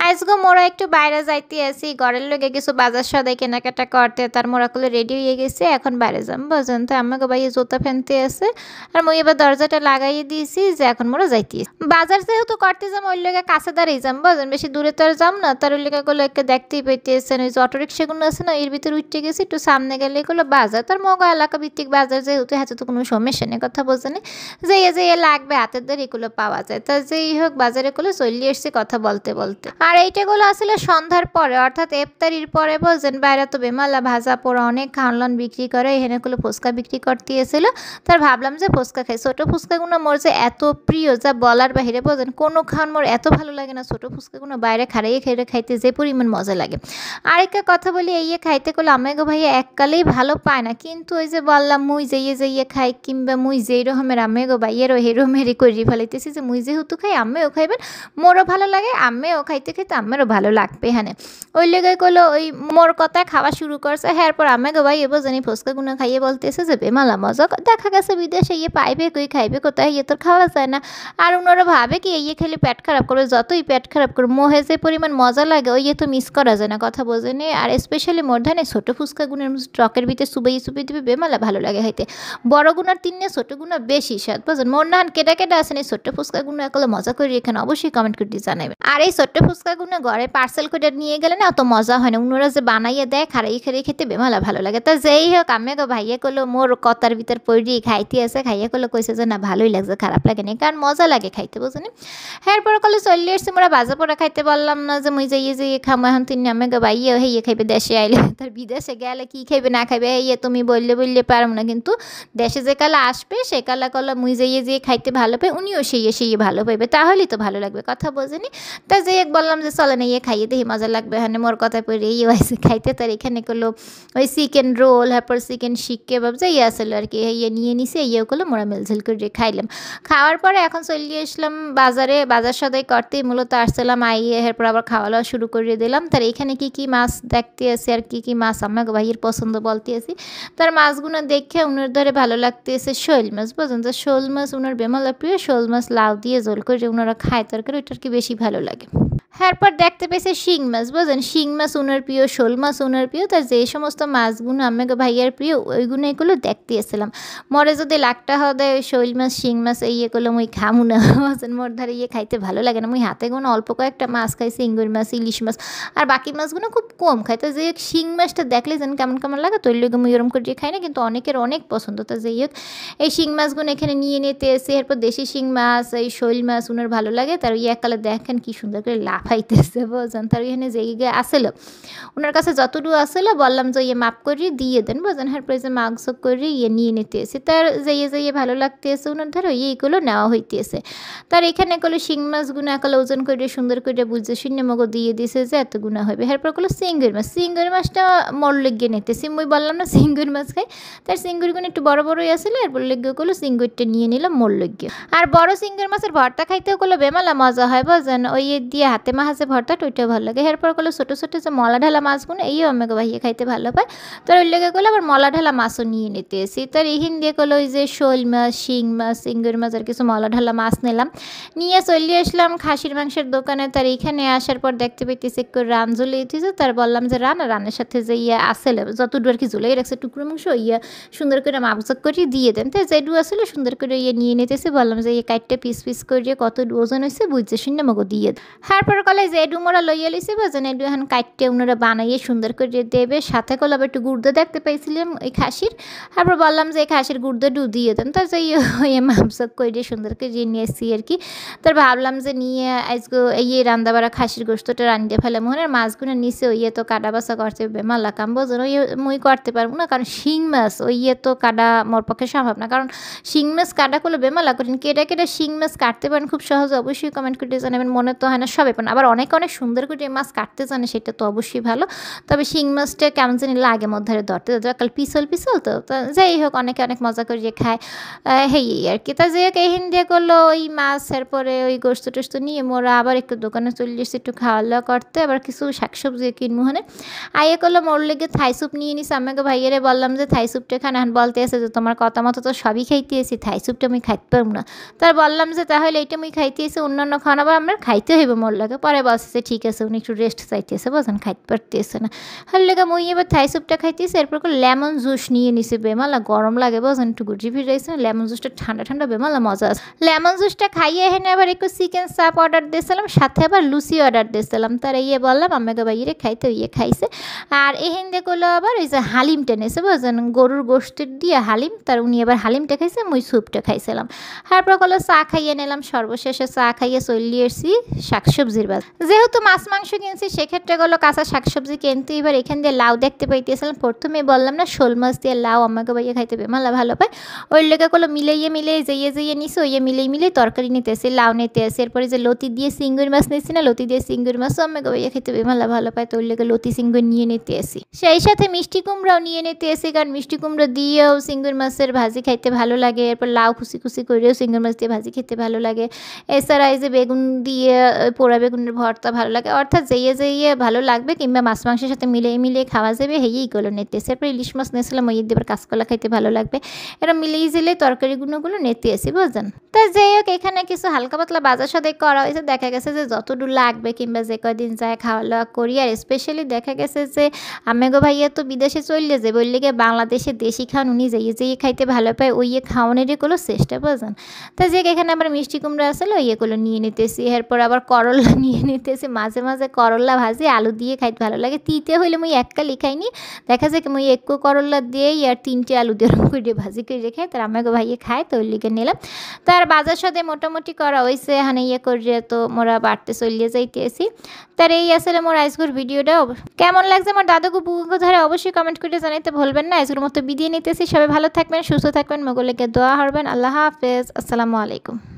আজকে মোরা একটু বাইরে যাইতে আছি, ঘরের লোকে কিছু বাজার সদাই কেনাকাটা করতে, তার মোরা গুলো রেডি হয়ে গেছে, এখন বাইরে যাম বুঝেন। তো আমাকে ভাই জুতা ফেনতে আছে, আর মুই এবার দরজাটা লাগাইয়ে দিয়েছি যে এখন মোরা যাইতে বাজার যেহেতু করতে যাম, ওই লোকে কাছে দাঁড়িয়ে যাম বুঝেন, বেশি দূরে তো আর যাম না। তার ওই লোকগুলো একটু দেখতেই পাইতেছেন, ওই যে অটোরিক্সাগুলো আছে না, এর ভিতরে উঠতে গেছি, একটু সামনে গেলে এগুলো বাজার, তার মগা এলাকা ভিত্তিক বাজার যেহেতু, হাতে তো কোনো সমস্যা নেই, কথা বোঝেনি যে লাগবে হাতের ধরে এগুলো পাওয়া যায়। তা যেই হোক বাজারে গুলো চলে এসছে কথা বলতে বলতে। আর এইটাগুলো আসলে সন্ধ্যার পরে অর্থাৎ ইফতারির পরে বুঝছেন, বাইরে তো বেমালা ভাজা পোড়া অনেক খাওয়ান বিক্রি করে, এখানে গুলো ফুচকা বিক্রি করতে এসেছিল। তার ভাবলাম যে ফুচকা খাই, ছোটো ফুচকাগুলো মোর যে এত প্রিয় যা বলার বাহিরে বুঝছেন, কোনো খাওয়ান মোর এত ভালো লাগে না, ছোটো ফুচকাগুলো বাইরে খাড়াইয়ে খেয়ে খাইতে যে পরিমাণ মজা লাগে। আরেকটা কথা বলি, এই খাইতে করলে আমাকে ভাইয়া এককালেই ভালো পায় না, কিন্তু ওই যে বললাম মুই যাইয়ে খাই, কিংবা মুই যেই রকমের আমেগো ভাইয়েরও হেরোমেরি করে ফেলাইতেছি যে মুই যেহেতু খাই আম্মেও খাইবেন, মোরও ভালো লাগে, আম্মেও খাইতে খাইতে আম্মেরও ভালো লাগবে। হ্যাঁ ওই লেগে করলো ওই মোর কথা খাওয়া শুরু করছে। হ্যাঁ পর আমাকে ভাই এবার জানি ফুচকা গুনা খাইয়ে বলতেছে যে বেমালা মজা, দেখা গেছে বিদেশে পাইবে কই খাইবে কোথায়, তোর খাওয়া যায় না। আর ওনারা ভাবে কি খেলে পেট খারাপ করবে, যতই পেট খারাপ করে মোহে যে পরিমাণ মজা লাগে ওই তো মিস করা যায় না, কথা বোঝেনি। আর স্পেশালি মোর ধানে ছোটো ফুচকা গুণের ট্রকের ভিতরে সুবাই দিবে বেমালা ভালো লাগে খাইতে, বড় গুণার তিনে ছোট গুণা বেশি স্বাদ বুঝেন। মোর নাহান কেটা আছেন এই ছোট্ট ফুচকাগুলো একলে মজা করে এখানে অবশ্যই কমেন্ট করে জানাবেন। আর এই ছোট্ট ফুচকাগুলো ঘরে পার্সেল করে নিয়ে গেলে না অত মজা হয় না, ওনারা যে বানাইয়ে দেয় খাড়াই খেতে বেমালা ভালো লাগে। তা যেই হোক আমি ভাইয়া করলো মোর কথার ভিতর পড়ি খাইতে আছে, খাইয়া করলো কইছে যে না ভালোই লাগছে, খারাপ লাগে না, কারণ মজা লাগে খাইতে বুঝেনি। এরপর কলে চলে এসছে, মোরা বাজা পোড়া খাইতে বললাম না যে মুই যাইয়ে খামো, এখন তিনি আমি ভাইয়া খাইবে দেশে আইলে, তার বিদেশে গেলে কি খাইবে না খাইবে তুমি বললে পারম না, কিন্তু দেশে যে কালা আসবে সে কালা কলা মুই যাইয়ে খাইতে ভালো পাই, উনিও সেই ভালো পাইবে, তাহলেই তো ভালো লাগবে, কথা বোঝেনি। তা যে বললাম যে চলে না খাইয়ে দেখি মজা লাগবে, হ্যাঁ মোর কথা পড়ে হয়েছে খাইতে। তার এখানে করলো ওই চিকেন রোল, তারপর চিকেন শিক কেবাব যাই আসলো আর কি, নিয়ে নিছে করলো, মোরা মিলঝিল করে খাইলাম। খাওয়ার পরে এখন চলে আসলাম বাজারে, বাজার সদাই করতেই মূলত আসছিলাম এরপর আবার খাওয়া দাওয়া শুরু করে দিলাম। তার এখানে কি মাছ দেখতে আছে আর কি মাছ আমাকে ভাইয়ের পছন্দ বলতে আছি। তার মাছগুলো দেখে উনার ধরে ভালো লাগতেছে শোল মাছ বুঝলেন, তো শোল মাছ উনার বেমালা প্রিয়, শোল মাছ লাউ দিয়ে জোল করে ওনারা খায় তরকারি, ওইটার কি বেশি ভালো লাগে। এরপর দেখতে পেয়েছে শিং মাছ বুঝলেন, শিং মাছ ওনার প্রিয়, শোল মাছ ওনার প্রিয়। তার যে সমস্ত মাছগুলো আমাকে ভাইয়ার প্রিয় ওইগুলো এগুলো দেখতে এসেছিলাম। মরে যদি লাখটা হবে ওই শোল মাছ শিং মাছ করলো মুই খামু না বুঝলেন, মোর ধারে খাইতে ভালো লাগে না, মুই হাতে কোনো অল্প কয়েকটা মাছ খাই, চিংড়ি মাছ ইলিশ মাছ, আর বাকি মাছগুলো খুব কম খাই। তো যে শিং মাছটা দেখলে যেন কেমন কেমন লাগে, তৈরি লোক মুই ওরম করে খাই না, কিন্তু অনেকের অনেক পছন্দ। তো যাই হোক এই শিং মাছগুলো এখানে নিয়ে নিতে এসে, এরপর দেশি শিং মাছ এই শৈল মাছ ওনার ভালো লাগে। তার এককালে দেখেন কি সুন্দর করে লাফাইতেছে বুঝলেন। তার এখানে যে আসলো ওনার কাছে যতটুকু আসলো বললাম যে মাপ করে দিয়ে দেন বুঝলেন, এরপরে যে মাংস করে নিয়ে নিতে এসে, তার যাইয়ে ভালো লাগতেছে ওনার ধরো এইগুলো নেওয়া হইতেছে। তার এখানে করলো শিং মাছগুলো একালে ওজন করে সুন্দর করে বুঝে শূন্য মগো দিয়ে দিছে যে এত গুণা হবে। এরপর করলো চিংড়ি মাছ, চিংড়ি মাছটা মর লেগে নিতেছি, মুই বললাম না চিংড়ি মাছ খাই, তার চিংড়িগুলো একটু বড় বড়ই আসলে, এরপর লেগে করলো চিংড়িটা নিয়ে নিলাম মোর লেগে। আর বড় চিংড়ি মাছের ভর্তা খাইতেও করলো বেমালা মজা হয় বুঝলেন, ওই দিয়ে হাতে মাহাজে ভর্তাটা ওইটা ভালো লাগে। এরপর করলো ছোটো ছোটো যে মলা ঢালা মাছগুলো আমাকে ভাইয়ে খাইতে ভালো পায়, তার ওই লেগে করলো আবার মলা ঢালা মাছও নিয়ে নিতে এসি। তার এইখান দিয়ে করলো ওই যে শোল মাছ শিং মাছ চিংড়ি মাছ আর কিছু মলা ঢালা মাছ নিলাম, নিয়ে চলে আসলাম খাসির মাংসের দোকানে। তার এইখানে আসার পর দেখতে পেতেছি একটু রান ঝুলে উঠেছে, তার বললাম যে রানের সাথে যে আসলে যতটুকু আর কি ঝুলেই রাখছে টুকরো মাংস সুন্দর করে মাপজক করে দিয়ে দেন। তো যেটু আসলে সুন্দর করে নিয়ে নিতেছে, বললাম যে কাইটটা পিস পিস করে কত ওজন হয়েছে বুঝছে শূন্য মগো দিয়ে দেন। তারপর কলে যে এডু মোরা লইয়া লিছে বুঝছেন, এডু এখন কাইটটা ওনারা বানাইয়ে সুন্দর করে দেবে, সাথে কলে আবার একটু গুড়দা দেখতে পাইছিলাম ওই খাসির, তারপর বললাম যে খাসির গুড়দা দিয়ে দেন। তার যে মাপজক করে সুন্দর করে নিয়ে এসছি আর কি। তার ভাবলাম যে নিয়ে আজকে রান্না বাড়া খাসির গোস্তটা রান্ধিয়ে ফেলে মনে মাছগুলো নিচে তো কাটা বাছা করতে বেমালা কাম বোঝেন, মুই করতে পারবো না, কারণ শিং মাছ তো কাটা মোর পক্ষে সম্ভব না, কারণ শিং মাছ কাটা করলে বেমালা করেন। কেটা শিং মাছ কাটতে পারেন খুব সহজে অবশ্যই কমেন্ট করে জানাবেন, মনে তো হয় না সবে পান, আবার অনেক সুন্দর করে মাছ কাটতে জানে সেটা তো অবশ্যই ভালো। তবে শিং মাছটা কেমন জানি লাগে মধ্যে ধরতে কাল পিছল তো যাই হোক অনেকে অনেক মজা করে খায় আর কি। তা যে এখান দিয়ে করলো ওই মাছের পরে ওই গোস্ত টোস্ত নিয়ে মোরা আবার একটু দোকানে চলে এসেছি একটু খাওয়া দাওয়া করতে, আবার কিছু শাকসবজি কিনবো হনে করলো মোর লেগে থাই স্যুপ নিয়ে নিছি। আমাকে ভাইয়েরে বললাম যে থাই স্যুপটা খান, এখন বলতে আছে যে তোমার কথা মতো তো সবই খাইতে এসি, থাই স্যুপটা আমি খাইতে পারবো না। তার বললাম যে তাহলে এইটা আমি খাইতে এসে অন্যান্য খাওয়ানো আবার আমার খাইতে হইব মোর লাগে পরে বলছে ঠিক আছে উনি একটু রেস্ট চাইতেছে বুঝছেন খাইতে পারতেছে না হার লেগে মুই এবার থাই স্যুপটা খাইতেছি এরপর লেমন জুস নিয়ে নিছে বেমালা গরম লাগে বুঝছেন একটু গুজি ফিরাইছে লেমন জুসটা ঠান্ডা ঠান্ডা বেমালা মজা আছে লেমন জুসটা খাইয়ে এখানে আবার একটু চিকেন চাপ অর্ডার দিয়েছিলাম সাথে আবার লুচি অর্ডার দিয়েছিলাম তার বললাম আমাকে বাইরে খাইতে খাইছে আর এখান দিয়ে করলো আবার ওই যে হালিম টেনেছে বুঝছেন গরুর গোষ্ঠীর দিয়ে হালিম তার উনি এবার হালিমটা খাইছে মুই স্যুপটা খাইছিলাম তারপর করলো চা খাইয়ে নিলাম সর্বশেষে চা খাইয়ে চলে এসেছি শাকসবজির বাজার যেহেতু মাছ মাংস কিনছি সেক্ষেত্রে গেলো কাঁচা শাকসবজি কিনতে এবার এখান দিয়ে লাউ দেখতে পাইতেছিলাম প্রথমে বললাম না শোল মাছ দিয়ে লাউ আমাকে বাইয়ে খাইতে বেমালা ভালো পায় ওই লেগে করলো মিলাইয়ে যেয়ে নিছে ওই মিলেই তরকারি নিতেছি লাউ নিতে আসি এরপরে যে লতি দিয়ে চিংড়ি মাছ নিচ্ছি না লতি দিয়ে চিংড়ি মাছও আমাকে বাইয়ে খাইতে বেমালা ভালো পায় তো ওই লেগে লতি চিংড়ি নিয়ে নিতে আসি সেই সাথে মিষ্টি কুমড়াও নিয়ে নিতে আসি কারণ মিষ্টি কুমড়ো দিয়েও চিংড়ি মাছের ভাজি খাইতে ভালো লাগে এরপর লাউ খুশি করেও চিংড়ি মাছ দিয়ে ভাজি খেতে ভালো লাগে এছাড়া এই যে বেগুন দিয়ে পোড়া বেগুনের ভর্তা ভালো লাগে অর্থাৎ যেয়ে ভালো লাগবে কিংবা মাছ মাংসের সাথে মিলিয়ে খাওয়া যাবে হেয়েই গুলো নিতে এরপর ইলিশ মাছ নিয়েছিলাম ওই দিয়ে কাঁচকলা খাইতে ভালো লাগবে এরা মিলিয়ে তরকারিগুলো নিতে আসি বুঝলেন তা যাই হোক এখানে কিছু হালকা পাতলা বাজার সদাই করা হয়েছে দেখা গেছে যে যতদূর লাগবে কিংবা যে কয়দিন যায় খাওয়া দাওয়া করি আর স্পেশালি দেখা গেছে যে আমেগো ভাইয়া তো বিদেশে চললে যে বললে গিয়ে বাংলাদেশে দেশি খান উনি যেয়ে খাইতে ভালো পায় ওই খাওয়ানোরই কোনো চেষ্টা বুঝলেন তা যে এখানে আবার মিষ্টি কুমড়া আসলে ওইগুলো নিয়ে নিতেছি এরপর আবার করলা নিয়ে নিতেছি মাঝে মাঝে করলা ভাজি আলু দিয়ে খাইতে ভালো লাগে তিতে হইলে মুই এককালি খাইনি দেখা যায় কি মুই একটু করলা দিয়েই আর 3টে আলু দিয়ে করে ভাজি করে খাই তার আমাকে ভাইয়ে খায় তো ওই লিগে নিলাম তার বাজার সাথে মোটামুটি করা হয়েছে এখানে করে তো মোরা বাড়তে চলিয়ে যাইতেছি তার এই আসলে মোর আজকের ভিডিওটা কেমন লাগছে আমার দাদাকে বুকে ধরে অবশ্যই কমেন্ট করে জানাইতে ভুলবেন না আজকের মতো বিদায় নিতেছি সবাই ভালো থাকবেন সুস্থ থাকবেন মগলেকে দোয়া করবেন আল্লাহ হাফেজ আসসালামু আলাইকুম